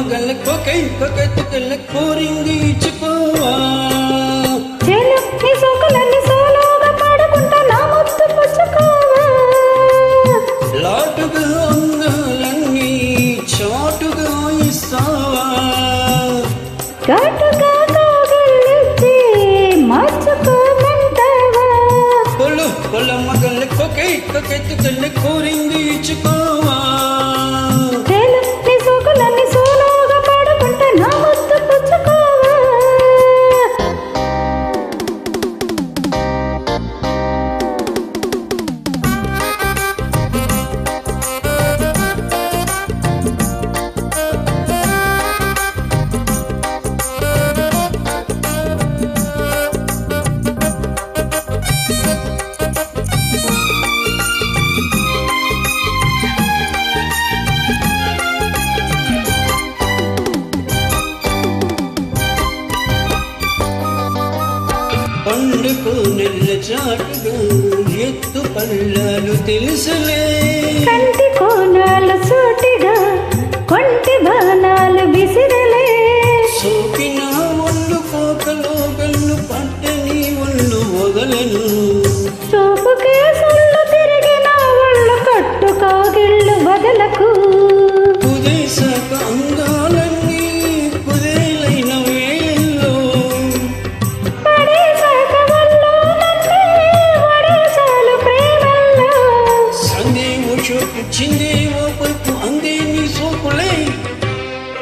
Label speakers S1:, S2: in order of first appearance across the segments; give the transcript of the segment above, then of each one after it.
S1: మగల కొకై కొకైతుకల కోరింది ఇచ్చుకోవా
S2: చెలు నీ సోకులన్నీ సోలోగా పాడుకుంటా నా ముద్దు పుచ్చుకోవా
S1: లాటుగా అందాలన్నీ చాటుగా ఇస్తావా
S2: ఘాటుగా కాగిలిచ్చి మార్చుకోమంటావా
S1: కొల మగల కొకై కొకైతుకల కోరింది ఇచ్చుకోవా పండుకు నెల్ల చాటుగా ఎత్తు పళ్ళాలు తెలుసులే
S2: కంటి కోనాలు సూటిగా కొంటి బాణాలు విసిరలే
S1: సోకిన ఒళ్ళు కోకలో గల్లు పట్టని ఒళ్ళు వదలను
S2: చూపుకే సొల్లు తిరిగిన ఒళ్ళు కట్టు కాగిళ్ళు వదలకు
S1: కుదేశాక అందాలన్నీ కుదేలైన వేళ్ళలో చిందేవో పైపు అందే నీ సోకులే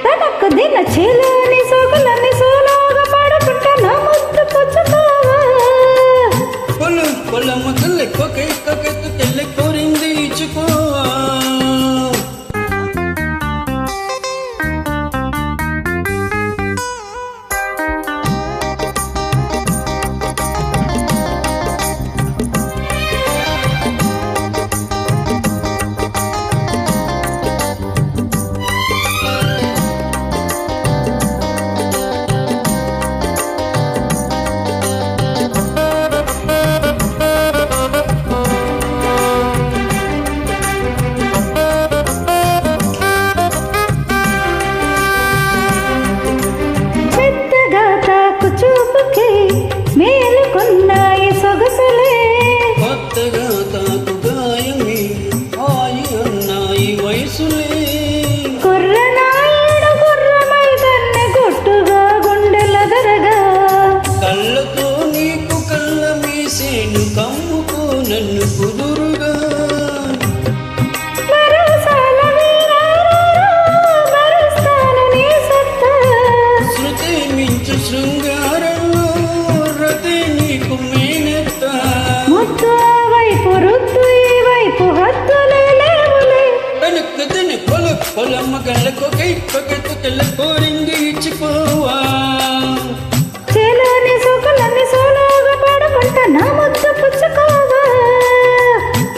S2: తనకు దిన చేలోని సోకులన్నీ సోలోగా పాడుకుంటా నా ముద్దు పుచ్చుకోవా
S1: కొలమ్మ కల్లె కొకై కొకైతు తెల్లె కోరింది ఇచ్చుకోవా
S2: మేలుకున్నాయి సొగసులే
S1: కొత్తగా తాకు గాయమే ఆయి అన్నాయి వయసులే
S2: కుర్రనాయుడు గుర్రమై కన్నె గుట్టుగా గుండెలదరగా
S1: కళ్ళతో నీకు కళ్ళ మీసేను కమ్ముకో నన్ను కుదురుగా శృతి మించు శృంగారంలో రతి నీకు మేనెత్త
S2: ముద్దు ఆ వైపు రుద్దు ఈ వైపు హద్దులే లేవులే
S1: వెనుక్కదని పొలమ్మ గల్ల కొకై కొకైతు తెల్ల కోరింది ఇచ్చిపోవా
S2: చేలోని సోకులన్నీ సోలోగా పాడుకుంటా నా ముద్దు పుచ్చుకోవా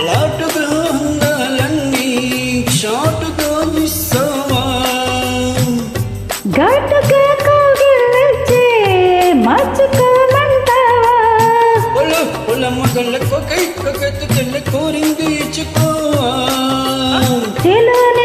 S1: లాటుగా అందాలన్నీ షాటుగా ఇస్తావా
S2: ఘాటుగా కాగిలిచ్చి మార్చుకోమంటావా
S1: పొలమ్మ గల్ల కొకై కొకైతు తెల్ల కోరింది ఇచ్చిపోవా
S2: చేలోని